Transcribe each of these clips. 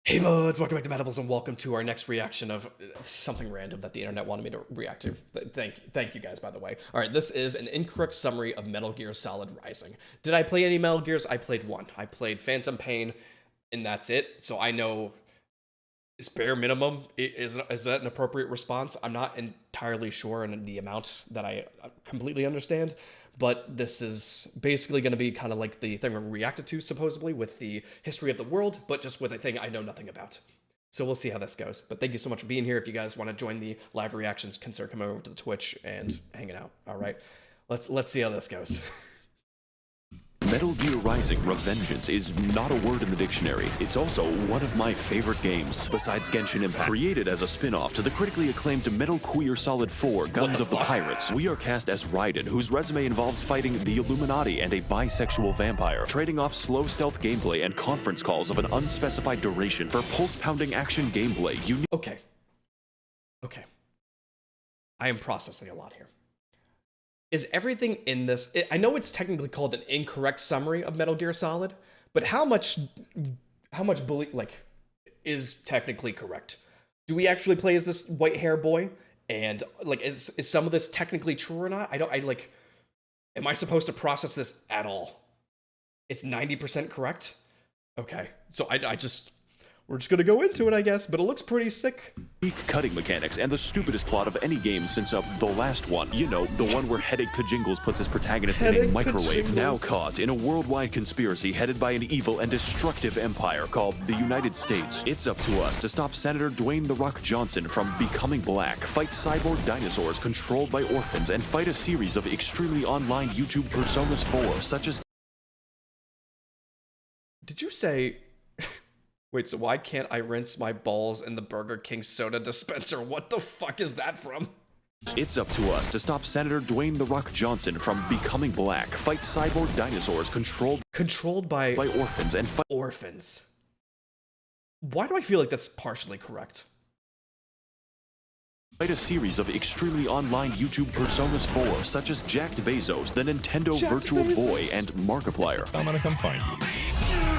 Hey buds, welcome back to Metables and welcome to our next reaction of something random that the internet wanted me to react to. Thank you guys, by the way. All right, this is an incorrect summary of Metal Gear Solid Rising. Did I play any Metal Gears? I played one. I played Phantom Pain, and that's it. So I know it's bare minimum. Is that an appropriate response? I'm not entirely sure in the amount that I completely understand. But this is basically going to be kind of like the thing we reacted to, supposedly, with the history of the world, but just with a thing I know nothing about. So we'll see how this goes. But thank you so much for being here. If you guys want to join the live reactions, consider coming over to the Twitch and hanging out. All right, let's see how this goes. Metal Gear Rising: Revengeance is not a word in the dictionary. It's also one of my favorite games, besides Genshin Impact. Created as a spin-off to the critically acclaimed Metal Gear Solid 4: Guns of the Pirates, we are cast as Raiden, whose resume involves fighting the Illuminati and a bisexual vampire, trading off slow stealth gameplay and conference calls of an unspecified duration for pulse-pounding action gameplay. Okay. I am processing a lot here. Is everything in this... I know it's technically called an incorrect summary of Metal Gear Solid, but how much is technically correct? Do we actually play as this white hair boy? And is some of this technically true or not? Am I supposed to process this at all? It's 90% correct? Okay, so we're just gonna go into it, I guess, but it looks pretty sick. Unique cutting mechanics and the stupidest plot of any game since the last one. You know, the one where Headache Kajingles puts his protagonist in a microwave. Now caught in a worldwide conspiracy headed by an evil and destructive empire called the United States. It's up to us to stop Senator Dwayne "The Rock" Johnson from becoming black, fight cyborg dinosaurs controlled by orphans, and fight a series of extremely online YouTube personas 4, such as... Did you say... Wait, so why can't I rinse my balls in the Burger King soda dispenser? What the fuck is that from? It's up to us to stop Senator Dwayne "The Rock" Johnson from becoming black, fight cyborg dinosaurs controlled by orphans, and fight orphans. Why do I feel like that's partially correct? Fight a series of extremely online YouTube personas 4, such as Jacked Bezos, the Nintendo Virtual Boy, and Markiplier. I'm gonna come find you.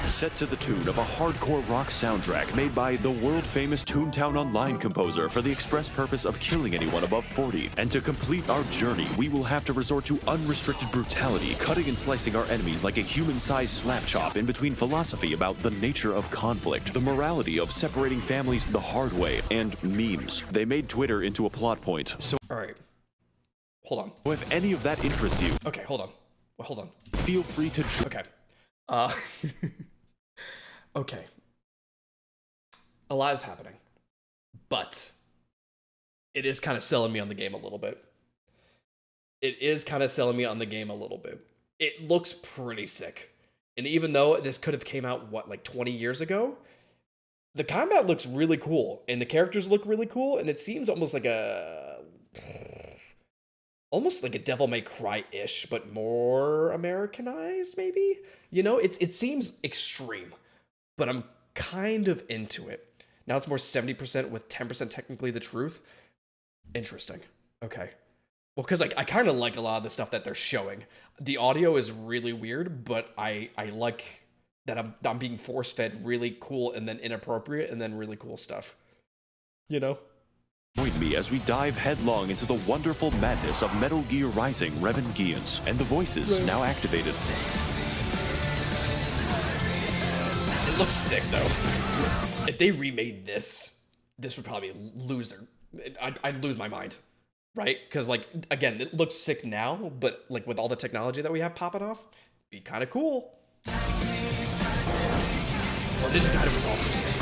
Set to the tune of a hardcore rock soundtrack made by the world-famous Toontown Online composer for the express purpose of killing anyone above 40. And to complete our journey, we will have to resort to unrestricted brutality, cutting and slicing our enemies like a human-sized slap chop in between philosophy about the nature of conflict, the morality of separating families the hard way, and memes. They made Twitter into a plot point. So, alright. Hold on. If any of that interests you... Okay, hold on. Well, hold on. Feel free to... Okay. Okay. A lot is happening. But it is kind of selling me on the game a little bit. It looks pretty sick. And even though this could have came out, what, like 20 years ago? The combat looks really cool. And the characters look really cool. And it seems almost like a Devil May Cry-ish, but more Americanized, maybe? You know, it seems extreme. But I'm kind of into it. Now it's more 70% with 10% technically the truth. Interesting. Okay. Well, because I kind of like a lot of the stuff that they're showing. The audio is really weird, but I like that I'm being force-fed really cool and then inappropriate and then really cool stuff. You know? Join me as we dive headlong into the wonderful madness of Metal Gear Rising: Revengeance, and the voices now activated. It looks sick, though. If they remade this would probably lose I'd lose my mind, right? Because, like, again, it looks sick now, but, like, with all the technology that we have popping off, be kind of cool. Or Ninja Gaiden was also sick.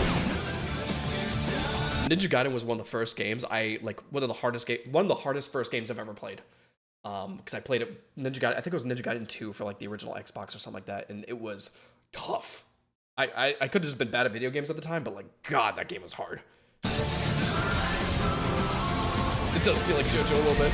Ninja Gaiden was one of the first games one of the hardest first games I've ever played. Because I played it, Ninja Gaiden, I think it was Ninja Gaiden 2 for, like, the original Xbox or something like that, and it was tough. I could have just been bad at video games at the time, but, like, God, that game was hard. It does feel like JoJo a little bit.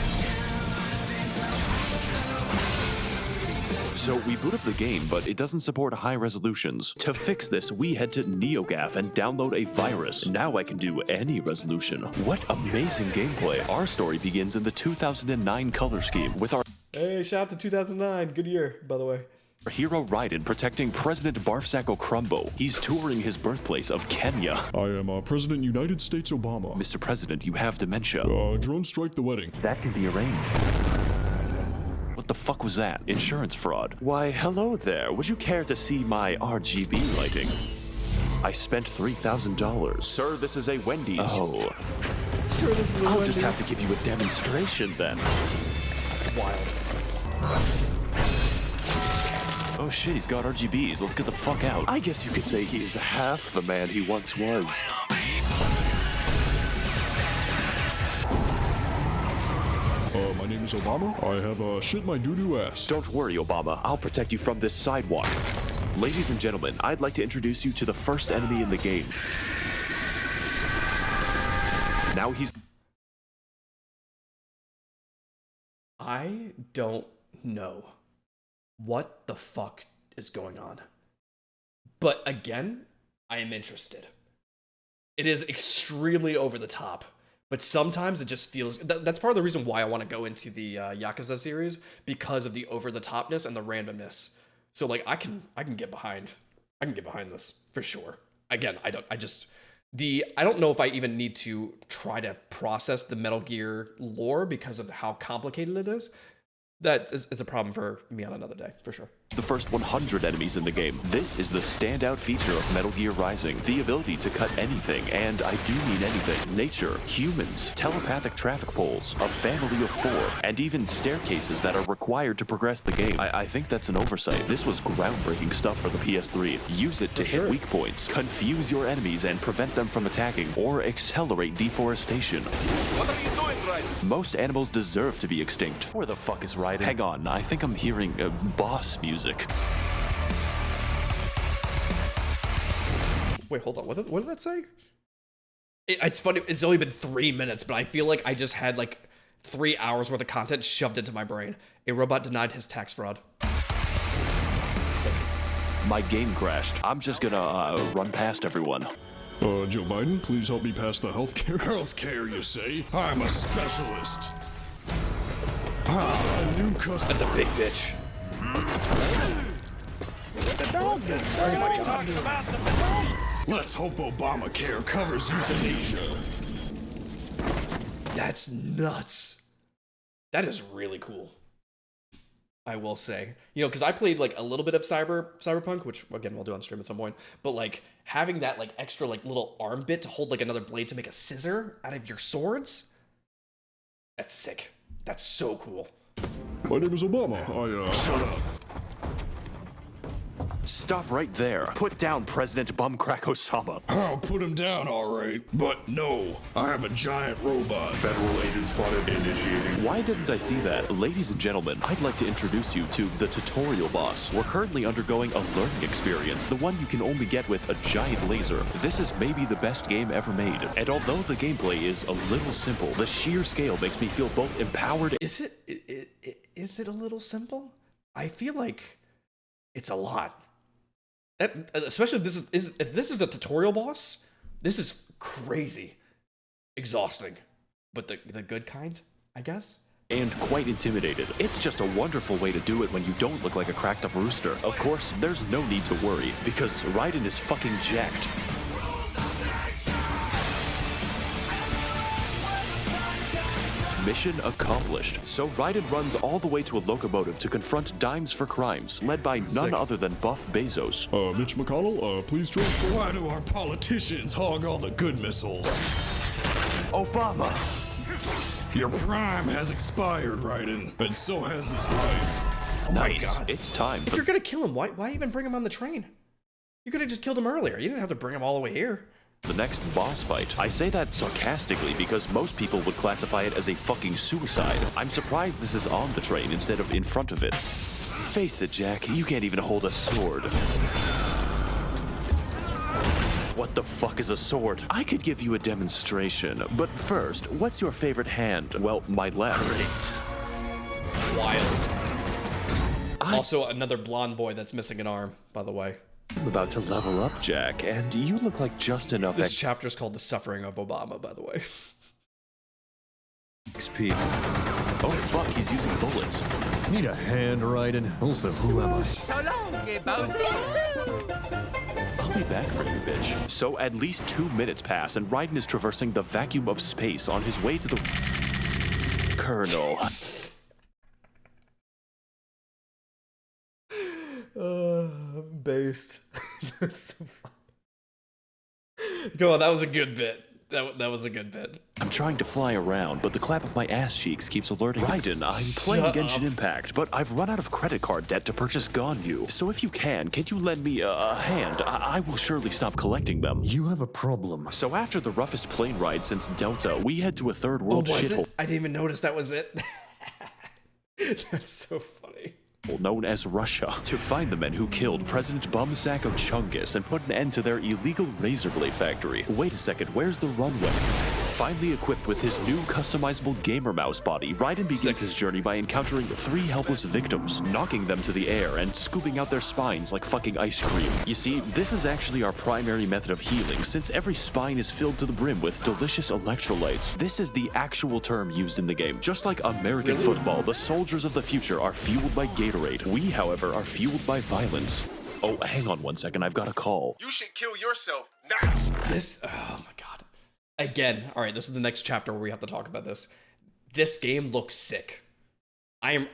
So we boot up the game, but it doesn't support high resolutions. To fix this, we head to NeoGAF and download a virus. Now I can do any resolution. What amazing gameplay. Our story begins in the 2009 color scheme with our... Hey, shout out to 2009. Good year, by the way. Hero Raiden protecting President Barfsacco Crumbo. He's touring his birthplace of Kenya. I am President United States Obama. Mr. President, you have dementia. Drone strike the wedding. That can be arranged. What the fuck was that? Insurance fraud. Why, hello there. Would you care to see my RGB lighting? I spent $3,000. Sir, this is a Wendy's. Oh. Sir, this is a I'll Wendy's. just have to give you a demonstration then. Wild. Oh shit, he's got RGBs. Let's get the fuck out. I guess you could say he's half the man he once was. My name is Obama. I have shit my doo-doo ass. Don't worry, Obama. I'll protect you from this sidewalk. Ladies and gentlemen, I'd like to introduce you to the first enemy in the game. Now he's... I don't know what the fuck is going on. But again, I am interested. It is extremely over the top, but sometimes it just feels... That's part of the reason why I want to go into the Yakuza series, because of the over-the-topness and the randomness. So, like, I can get behind... I can get behind this, for sure. Again, I don't know if I even need to try to process the Metal Gear lore because of how complicated it is. That is a problem for me on another day, for sure. The first 100 enemies in the game. This is the standout feature of Metal Gear Rising. The ability to cut anything, and I do mean anything. Nature, humans, telepathic traffic poles, a family of 4, and even staircases that are required to progress the game. I think that's an oversight. This was groundbreaking stuff for the PS3. Use it to hit weak points, confuse your enemies and prevent them from attacking, or accelerate deforestation. What are you doing, Raiden? Most animals deserve to be extinct. Where the fuck is Raiden? Hang on, I think I'm hearing boss music. Wait, hold on. What did that say? It's funny. It's only been 3 minutes, but I feel like I just had like 3 hours worth of content shoved into my brain. A robot denied his tax fraud. My game crashed. I'm just gonna run past everyone. Joe Biden, please help me pass the healthcare. Healthcare, you say? I'm a specialist. A new customer. That's a big bitch. Let's hope Obamacare covers euthanasia. That's nuts. That is really cool. I will say, because I played like a little bit of Cyberpunk, which again we'll do on stream at some point. But like having that like extra like little arm bit to hold like another blade to make a scissor out of your swords, that's sick. That's so cool. My name is Obama. Shut up. Stop right there. Put down President Bumcrack Osama. I'll put him down, all right. But no, I have a giant robot. Federal agent spotted initiating. Why didn't I see that? Ladies and gentlemen, I'd like to introduce you to the tutorial boss. We're currently undergoing a learning experience, the one you can only get with a giant laser. This is maybe the best game ever made. And although the gameplay is a little simple, the sheer scale makes me feel both empowered. Is it a little simple? I feel like it's a lot. Especially if this is a tutorial boss, this is crazy exhausting, but the good kind, I guess. And quite intimidated. It's just a wonderful way to do it when you don't look like a cracked up rooster. Of course, there's no need to worry, because Raiden is fucking jacked. Mission accomplished. So Raiden runs all the way to a locomotive to confront Dimes for Crimes, led by none other than Buff Bezos. Mitch McConnell, please transfer. Why do our politicians hog all the good missiles? Obama! Your prime has expired, Raiden, and so has his life. Oh Nice. my God. It's time. If you're gonna kill him, why even bring him on the train? You could have just killed him earlier. You didn't have to bring him all the way here. The next boss fight. I say that sarcastically because most people would classify it as a fucking suicide. I'm surprised this is on the train instead of in front of it. Face it, Jack, you can't even hold a sword. What the fuck is a sword? I could give you a demonstration, but first, what's your favorite hand? Well, my left. Great. Wild. Also, another blonde boy that's missing an arm, by the way. I'm about to level up, Jack, and you look like just enough This chapter is called The Suffering of Obama, by the way. XP. Oh fuck, he's using bullets. Need a hand, Raiden? Also, who am I? I'll be back for you, bitch. So at least 2 minutes pass, and Raiden is traversing the vacuum of space on his way to the Colonel. Based. That's so funny. Go on, that was a good bit. That was a good bit. I'm trying to fly around, but the clap of my ass cheeks keeps alerting Raiden. I'm playing Genshin Impact, but I've run out of credit card debt to purchase Ganyu. So if you can you lend me a hand? I will surely stop collecting them. You have a problem. So after the roughest plane ride since Delta, we head to a third world shithole I didn't even notice that was it. That's so funny. known as Russia to find the men who killed President Bumsack of Chungus and put an end to their illegal razor blade factory. Wait a second, where's the runway? Finally equipped with his new customizable gamer mouse body, Raiden begins his journey by encountering 3 helpless victims, knocking them to the air and scooping out their spines like fucking ice cream. You see, this is actually our primary method of healing, since every spine is filled to the brim with delicious electrolytes. This is the actual term used in the game. Just like American football, the soldiers of the future are fueled by Gatorade. We, however, are fueled by violence. Oh, hang on one second, I've got a call. You should kill yourself now. Oh my god. Again, all right, this is the next chapter where we have to talk about this. This game looks sick. I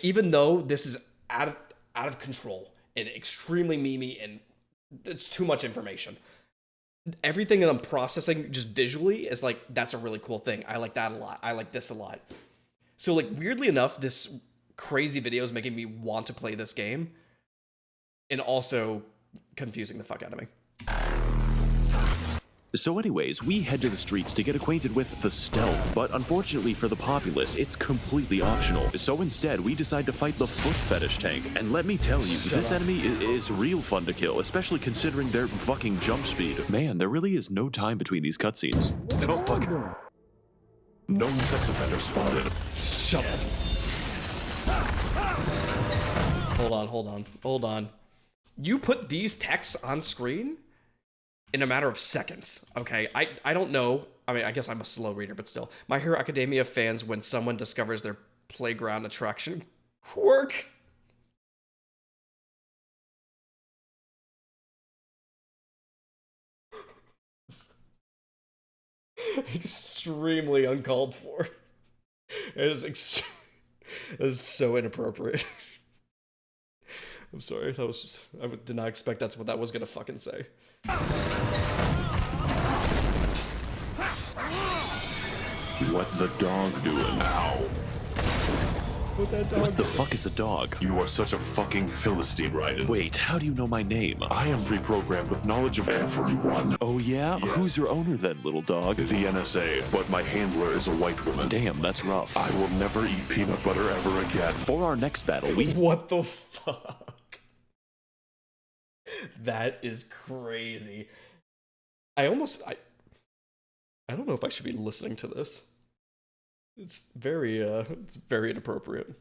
even though this is out of control and extremely memey and it's too much information. Everything that I'm processing just visually is like, that's a really cool thing. I like that a lot. I like this a lot. So like, weirdly enough, this crazy video is making me want to play this game and also confusing the fuck out of me. So anyways, we head to the streets to get acquainted with the stealth, but unfortunately for the populace, it's completely optional. So instead, we decide to fight the foot fetish tank. And let me tell you, this enemy is real fun to kill, especially considering their fucking jump speed. Man, there really is no time between these cutscenes. Oh fuck. Known sex offender spotted. Shut up. Hold on. You put these texts on screen in a matter of seconds, okay? I don't know. I mean, I guess I'm a slow reader, but still. My Hero Academia fans when someone discovers their playground attraction quirk. Extremely uncalled for. It is so inappropriate. I'm sorry, that was just, I did not expect that's what that was gonna fucking say. What the dog doing now? What the fuck is a dog? You are such a fucking Philistine, Raiden. Wait, how do you know my name? I am pre-programmed with knowledge of everyone. Oh yeah? Yes. Who's your owner then, little dog? The NSA, but my handler is a white woman. Damn, that's rough. I will never eat peanut butter ever again. For our next battle, we... What the fuck? That is crazy. I don't know if I should be listening to this. It's very inappropriate,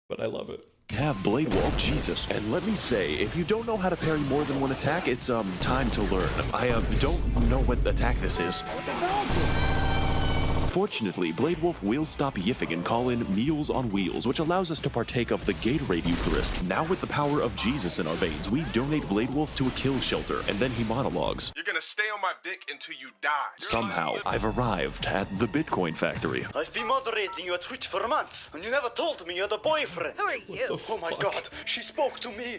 but I love it. have Blade Wolf. Jesus. And let me say, if you don't know how to parry more than one attack, it's time to learn. I don't know what attack this is. Fortunately, Blade Wolf will stop yiffing and call in Meals on Wheels, which allows us to partake of the Gatorade Eucharist. Now with the power of Jesus in our veins, we donate Blade Wolf to a kill shelter, and then he monologues. You're gonna stay on my dick until you die. Somehow, I've arrived at the Bitcoin factory. I've been moderating your Twitch for months, and you never told me you had a boyfriend. Who are you? Oh my god, she spoke to me.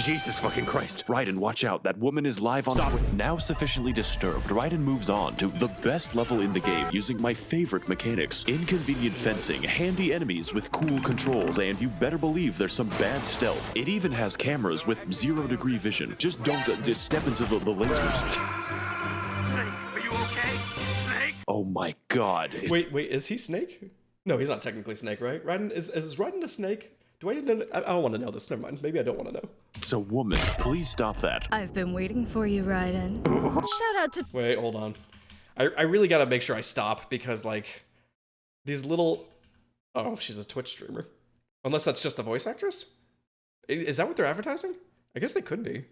Jesus fucking Christ. Raiden, watch out. That woman is live on Twitch. Now sufficiently disturbed, Raiden moves on to the best level in the game using my favorite mechanics. Inconvenient fencing, handy enemies with cool controls, and you better believe there's some bad stealth. It even has cameras with 0-degree vision. Just don't just step into the lasers. Snake, are you okay? Snake? Oh my god. Wait, is he Snake? No, he's not technically Snake, right? Raiden, is Raiden a snake? Do I need to know? I don't want to know this. Never mind. Maybe I don't want to know. It's a woman. Please stop that. I've been waiting for you, Raiden. Shout out to... Wait, hold on. I really gotta make sure I stop because, like, these little... Oh, she's a Twitch streamer. Unless that's just the voice actress? Is that what they're advertising? I guess they could be.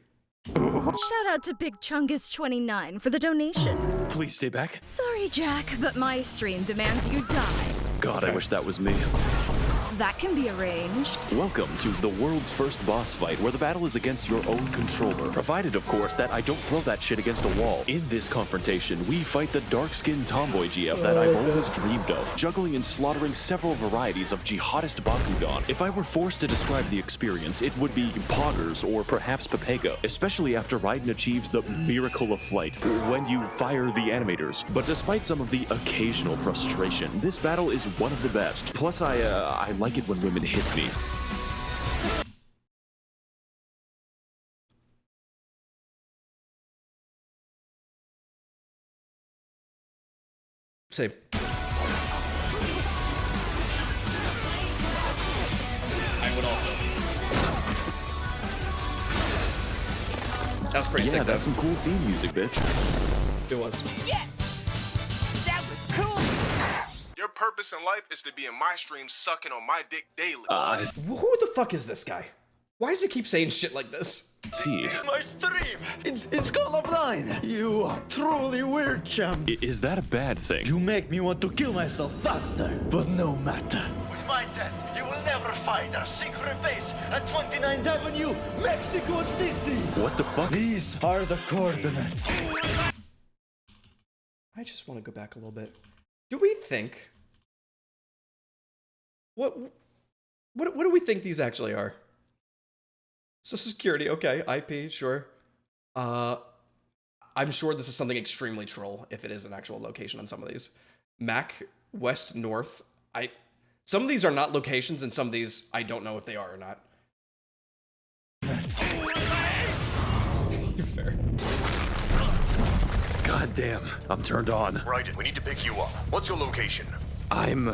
Shout out to Big Chungus29 for the donation. Please stay back. Sorry, Jack, but my stream demands you die. God, I wish that was me. That can be arranged. Welcome to the world's first boss fight, where the battle is against your own controller. Provided, of course, that I don't throw that shit against a wall. In this confrontation, we fight the dark-skinned tomboy GF that I've always dreamed of, juggling and slaughtering several varieties of jihadist Bakugan. If I were forced to describe the experience, it would be poggers or perhaps Pepega, especially after Raiden achieves the miracle of flight, when you fire the animators. But despite some of the occasional frustration, this battle is one of the best. Plus, I like it when women hit me. Same. I would also. That was pretty sick, Yeah, though. that's some cool theme music, bitch. It was. Your purpose in life is to be in my stream sucking on my dick daily. Who the fuck is this guy? Why does he keep saying shit like this? See. My stream! It's Call of Line! You are truly weird, champ. Is that a bad thing? You make me want to kill myself faster, but no matter. With my death, you will never find our secret base at 29th Avenue, Mexico City! What the fuck? These are the coordinates. I just want to go back a little bit. Do we think... What do we think these actually are? Social Security, okay. IP, sure. I'm sure this is something extremely troll if it is an actual location on some of these. Mac, West, North. Some of these are not locations, and some of these I don't know if they are or not. Fair. God damn, I'm turned on. Raiden, we need to pick you up. What's your location? I'm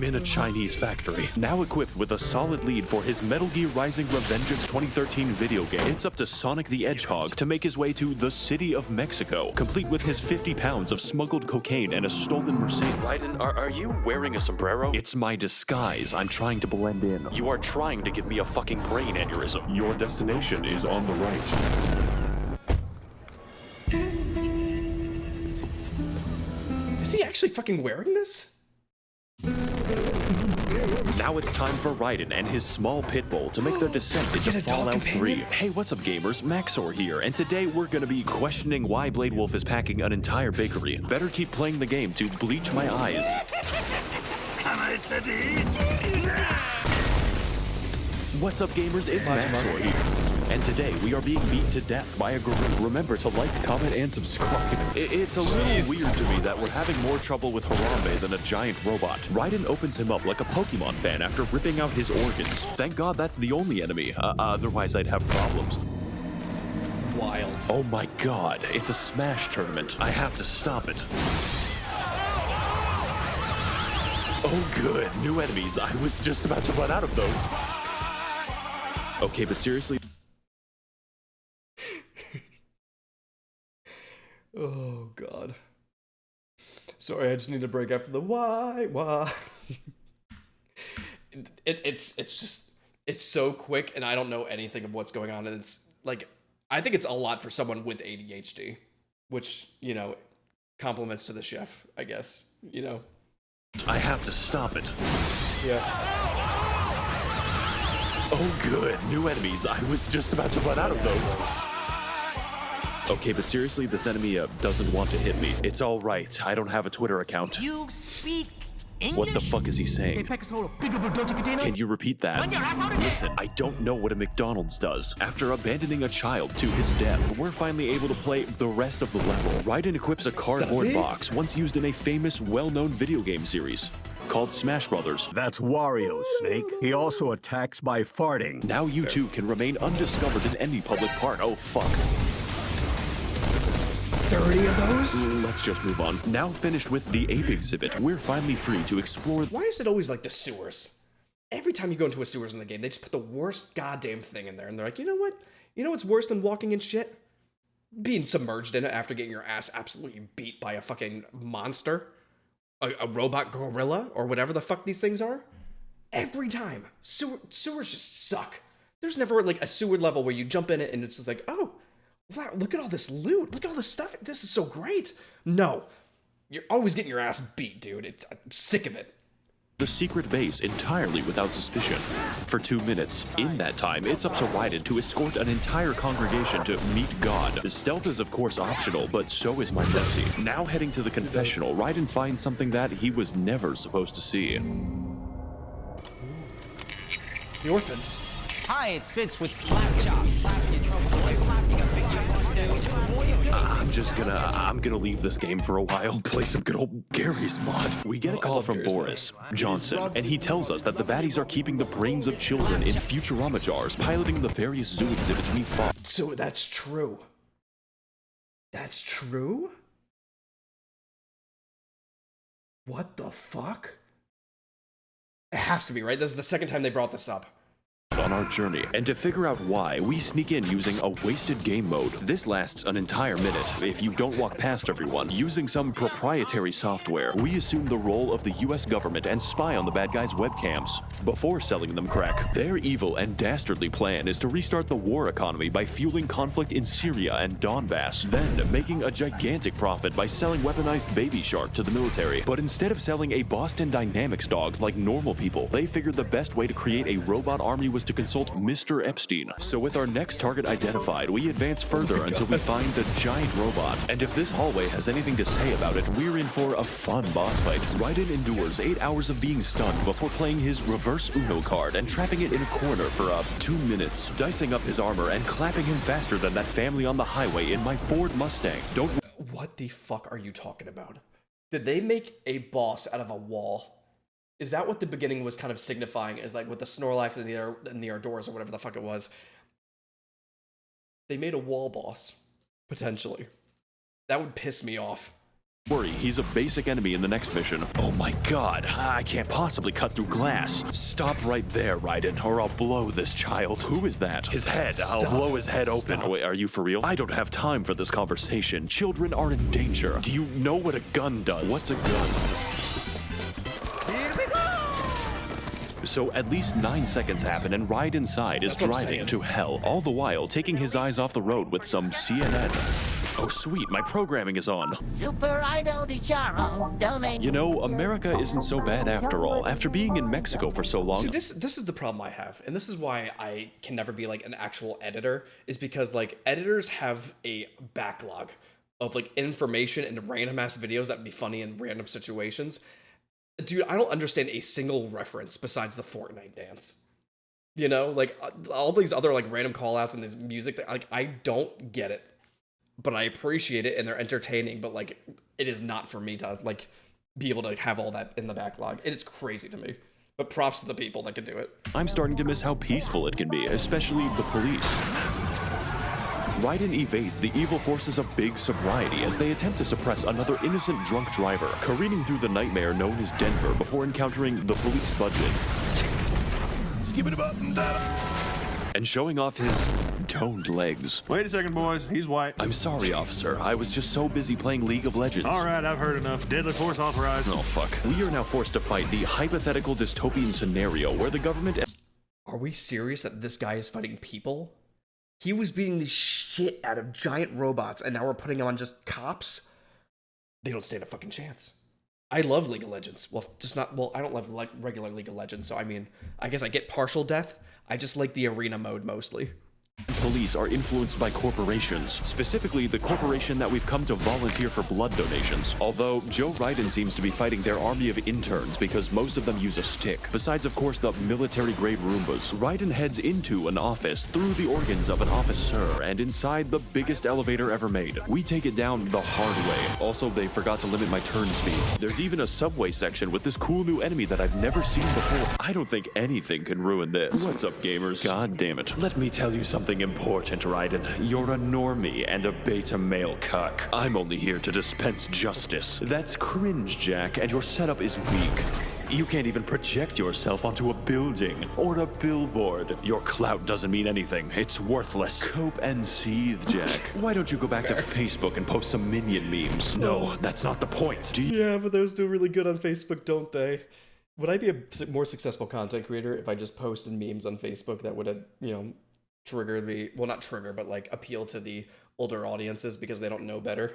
in a Chinese factory, now equipped with a solid lead for his Metal Gear Rising Revengeance 2013 video game. It's up to Sonic the Hedgehog to make his way to the city of Mexico, complete with his 50 pounds of smuggled cocaine and a stolen Mercedes. Raiden, are you wearing a sombrero? It's my disguise. I'm trying to blend in. You are trying to give me a fucking brain aneurysm. Your destination is on the right. Is he actually fucking wearing this? Now it's time for Raiden and his small pit bull to make their descent into get a dog Fallout 3. companion? Hey, what's up, gamers? Maxor here, and today we're gonna be questioning why Blade Wolf is packing an entire bakery. Better keep playing the game to bleach my eyes. What's up, gamers? It's Maxor here. And today, we are being beat to death by a gorilla. Remember to like, comment, and subscribe. It's a little weird to me that we're having more trouble with Harambe than a giant robot. Raiden opens him up like a Pokemon fan after ripping out his organs. Thank God that's the only enemy. Otherwise, I'd have problems. Wild. Oh my God, it's a Smash tournament. I have to stop it. Oh good, new enemies. I was just about to run out of those. Okay, but seriously... Oh, God. Sorry, I just need a break after the why. It's so quick, and I don't know anything of what's going on, and it's, like, I think it's a lot for someone with ADHD, which, you know, compliments to the chef, I guess, you know. I have to stop it. Yeah. Oh good, new enemies. I was just about to run out of those. Okay, but seriously, this enemy doesn't want to hit me. It's all right. I don't have a Twitter account. You speak English? What the fuck is he saying? Can you repeat that? Listen, I don't know what a McDonald's does. After abandoning a child to his death, we're finally able to play the rest of the level. Raiden equips a cardboard box once used in a famous, well-known video game series called Smash Brothers. That's Wario, Snake. He also attacks by farting. Now you too can remain undiscovered in any public part. Oh, fuck. 30 of those? Let's just move on. Now finished with the ape exhibit, we're finally free to explore... Why is it always like the sewers? Every time you go into a sewers in the game, they just put the worst goddamn thing in there, and they're like, you know what? You know what's worse than walking in shit? Being submerged in it after getting your ass absolutely beat by a fucking monster. A robot gorilla, or whatever the fuck these things are. Every time. Sewers just suck. There's never like a sewer level where you jump in it and it's just like, oh, wow, look at all this loot. Look at all this stuff. This is so great. No, you're always getting your ass beat, dude. I'm sick of it. The secret base entirely without suspicion. For 2 minutes. In that time, it's up to Raiden to escort an entire congregation to meet God. Stealth is of course optional, but so is my mercy. Now heading to the confessional, Raiden finds something that he was never supposed to see. The orphans. Hi, it's Fitz with Slap Chop. Slap your trouble away. Slap, you got big chops instead. I'm gonna leave this game for a while, play some good old Gary's mod. We get a call from Boris Johnson, and he tells us that the baddies are keeping the brains of children in Futurama jars, piloting the various zoo exhibits we fought. So that's true. That's true? What the fuck? It has to be, right? This is the second time they brought this up. On our journey, and to figure out why, we sneak in using a wasted game mode. This lasts an entire minute if you don't walk past everyone. Using some proprietary software, we assume the role of the US government and spy on the bad guys' webcams. Before selling them crack, their evil and dastardly plan is to restart the war economy by fueling conflict in Syria and Donbass, then making a gigantic profit by selling weaponized Baby Shark to the military. But instead of selling a Boston Dynamics dog like normal people, they figured the best way to create a robot army was to consult Mr. Epstein. So with our next target identified, we advance further until we find the giant robot. And if this hallway has anything to say about it, we're in for a fun boss fight. Raiden endures 8 hours of being stunned before playing his reverse Uno card and trapping it in a corner for 2 minutes, dicing up his armor and clapping him faster than that family on the highway in my Ford Mustang. What the fuck are you talking about? Did they make a boss out of a wall? Is that what the beginning was kind of signifying? Is like with the Snorlax and the Ardors or whatever the fuck it was? They made a wall boss, potentially. That would piss me off. Worry, he's a basic enemy in the next mission. Oh my god, I can't possibly cut through glass. Stop right there, Raiden, or I'll blow this child. Who is that? His head. I'll blow his head open. Oh, wait, are you for real? I don't have time for this conversation. Children are in danger. Do you know what a gun does? What's a gun? So at least 9 seconds happen and Ride Inside is driving to hell, all the while taking his eyes off the road with some CNN. Oh sweet, my programming is on. Super Idol di Charo, domain. You know, America isn't so bad after all. After being in Mexico for so long. See, this is the problem I have, and this is why I can never be like an actual editor, is because like editors have a backlog of like information and random ass videos that would be funny in random situations. Dude, I don't understand a single reference besides the Fortnite dance. You know, like all these other like random callouts and this music that like I don't get it, but I appreciate it and they're entertaining. But like, it is not for me to like be able to have all that in the backlog. It's crazy to me. But props to the people that can do it. I'm starting to miss how peaceful it can be, especially the police. Raiden evades the evil forces of Big Sobriety as they attempt to suppress another innocent drunk driver, careening through the nightmare known as Denver before encountering the police budget. And showing off his toned legs. Wait a second, boys. He's white. I'm sorry, officer. I was just so busy playing League of Legends. All right, I've heard enough. Deadly force authorized. Oh, fuck. We are now forced to fight the hypothetical dystopian scenario where the government... Are we serious that this guy is fighting people? He was beating the shit out of giant robots, and now we're putting him on just cops? They don't stand a fucking chance. I love League of Legends. Well, just not... Well, I don't love like regular League of Legends, so I mean, I guess I get partial death. I just like the arena mode mostly. Police are influenced by corporations, specifically the corporation that we've come to volunteer for blood donations. Although Joe Raiden seems to be fighting their army of interns because most of them use a stick. Besides, of course, the military-grade Roombas. Raiden heads into an office through the organs of an officer and inside the biggest elevator ever made. We take it down the hard way. Also, they forgot to limit my turn speed. There's even a subway section with this cool new enemy that I've never seen before. I don't think anything can ruin this. What's up, gamers? God damn it. Let me tell you something important, Raiden. You're a normie and a beta male cuck. I'm only here to dispense justice. That's cringe, Jack, and your setup is weak. You can't even project yourself onto a building or a billboard. Your clout doesn't mean anything. It's worthless. Cope and seethe, Jack. Why don't you go back to Facebook and post some minion memes? No, that's not the point. Yeah, but those do really good on Facebook, don't they? Would I be a more successful content creator if I just posted memes on Facebook that would, trigger the, well, not trigger, but like appeal to the older audiences because they don't know better,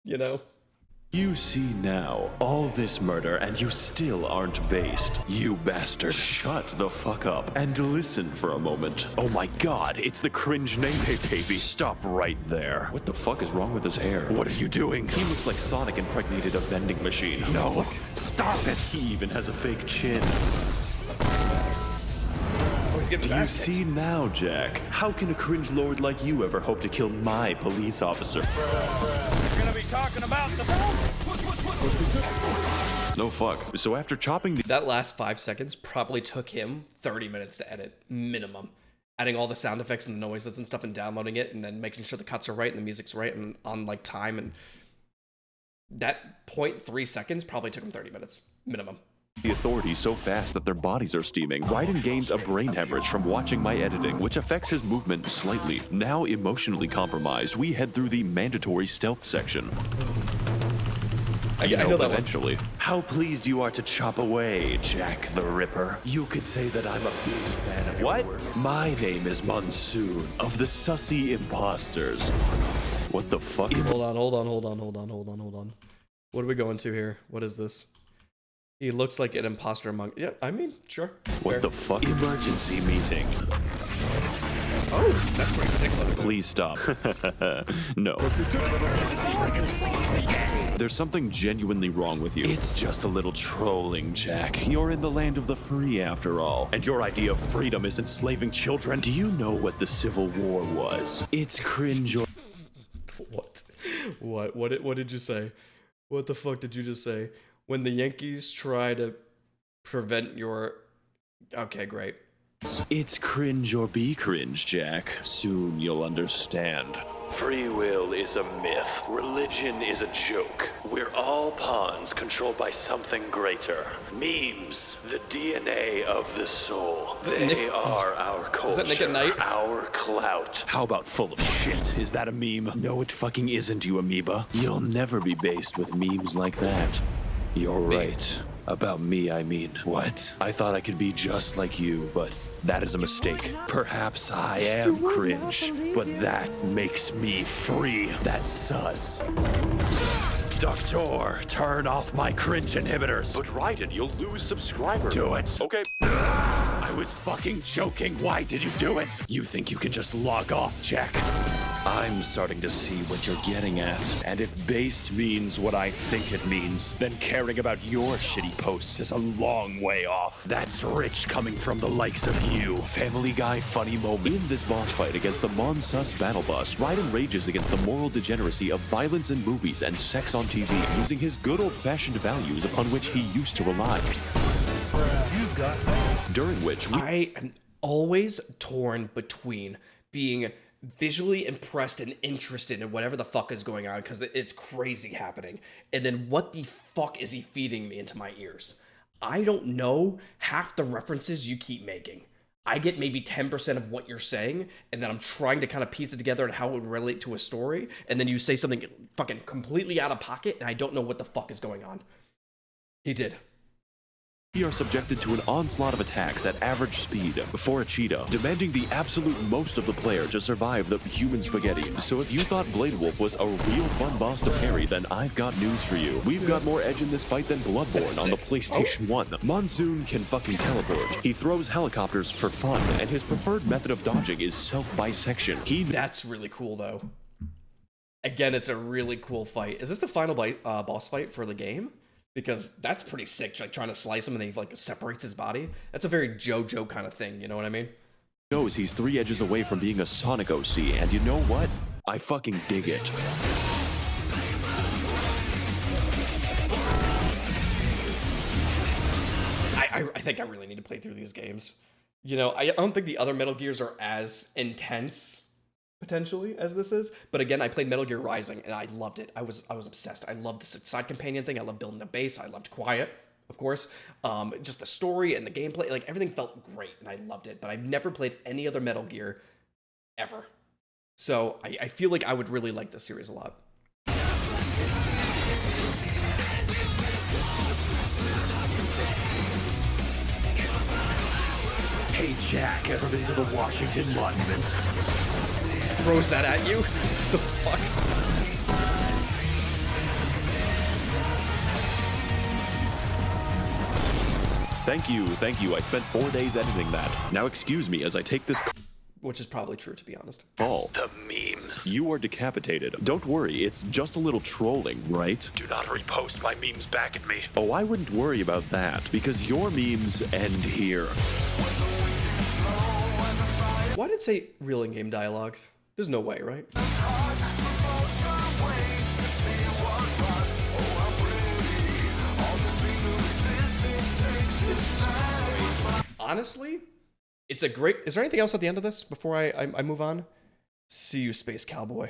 you know? You see now all this murder and you still aren't based. You bastard. Shut the fuck up and listen for a moment. Oh my god, it's the cringe Nene baby. Stop right there. What the fuck is wrong with his hair? What are you doing? He looks like Sonic impregnated a vending machine. No, stop it. He even has a fake chin. You see now, Jack. How can a cringe lord like you ever hope to kill my police officer? You're gonna be talking about the No fuck. So after chopping that last 5 seconds probably took him 30 minutes to edit, minimum. Adding all the sound effects and the noises and stuff and downloading it and then making sure the cuts are right and the music's right and on like time, and that 0.3 seconds probably took him 30 minutes, minimum. The authorities so fast that their bodies are steaming. Raiden gains a brain hemorrhage from watching my editing, which affects his movement slightly. Now emotionally compromised, we head through the mandatory stealth section. I know that eventually. How pleased you are to chop away, Jack the Ripper. You could say that I'm a big fan of your work. My name is Monsoon, of the Sussy Imposters. What the fuck? Hold on. What are we going to here? What is this? He looks like an imposter among... Yeah, I mean, sure. What the fuck? Emergency meeting. Oh, that's pretty sick looking. Please stop. No. There's something genuinely wrong with you. It's just a little trolling, Jack. You're in the land of the free after all. And your idea of freedom is enslaving children. Do you know what the Civil War was? It's cringe or... What? What did you say? What the fuck did you just say? When the Yankees try to prevent your... Okay, great. It's cringe or be cringe, Jack. Soon you'll understand. Free will is a myth. Religion is a joke. We're all pawns controlled by something greater. Memes, the DNA of the soul. They are our culture, Is that Nick at Night? our clout. How about full of shit? Is that a meme? No, it fucking isn't, you amoeba. You'll never be based with memes like that. You're right. About me, I mean. What? I thought I could be just like you, but that is a mistake. Perhaps I am cringe, but that makes me free. That's sus. Doctor, turn off my cringe inhibitors. But Raiden, you'll lose subscribers. Do it. Okay. I was fucking joking. Why did you do it? You think you can just log off, Jack? I'm starting to see what you're getting at. And if based means what I think it means, then caring about your shitty posts is a long way off. That's rich coming from the likes of you. Family Guy funny moment. In this boss fight against the Monsoon battle bus, Raiden rages against the moral degeneracy of violence in movies and sex on TV, using his good old-fashioned values upon which he used to rely. During which I am always torn between being visually impressed and interested in whatever the fuck is going on because it's crazy happening, and then what the fuck is he feeding me into my ears? I don't know half the references you keep making. I get maybe 10% of what you're saying, and then I'm trying to kind of piece it together and how it would relate to a story, and then you say something fucking completely out of pocket, and I don't know what the fuck is going on. He did. We are subjected to an onslaught of attacks at average speed for a cheetah, demanding the absolute most of the player to survive the human spaghetti. So if you thought Blade Wolf was a real fun boss to parry, then I've got news for you. We've got more edge in this fight than Bloodborne on the PlayStation 1. Monsoon can fucking teleport. He throws helicopters for fun, and his preferred method of dodging is self-bisection. That's really cool, though. Again, it's a really cool fight. Is this the final boss fight for the game? Because that's pretty sick, like trying to slice him and then he like separates his body. That's a very JoJo kind of thing, you know what I mean? Knows he's 3 edges away from being a Sonic OC, and you know what? I fucking dig it. I think I really need to play through these games. You know, I don't think the other Metal Gears are as intense potentially as this is, but again, I played Metal Gear Rising and I loved it. I was obsessed. I loved the side companion thing. I loved building the base. I loved Quiet, of course. Just the story and the gameplay, like everything felt great and I loved it. But I've never played any other Metal Gear ever, so I feel like I would really like this series a lot. Hey Jack, ever been to the Washington Monument? Throws that at you? The fuck? Thank you. I spent 4 days editing that. Now excuse me as I take this Which is probably true, to be honest. call. The memes. You are decapitated. Don't worry, it's just a little trolling, right? Do not repost my memes back at me. Oh, I wouldn't worry about that, because your memes end here. Why did it say real in-game dialogue? There's no way, right? This is great. Honestly, it's a great... Is there anything else at the end of this before I move on? See you, Space Cowboy.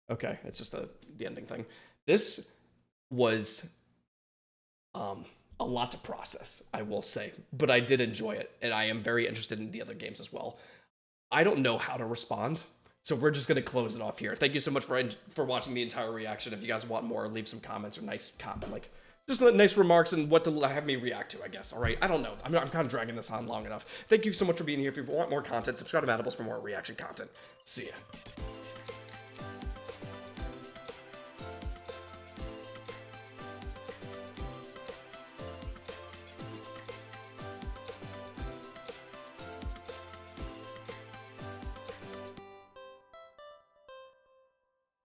Okay, it's just the ending thing. This was a lot to process, I will say, but I did enjoy it, and I am very interested in the other games as well. I don't know how to respond, so we're just going to close it off here. Thank you so much for watching the entire reaction. If you guys want more, leave some comments or nice comment, like just nice remarks and what to have me react to, I guess. All right, I don't know. I'm kind of dragging this on long enough. Thank you so much for being here. If you want more content, subscribe to Madables for more reaction content. See ya.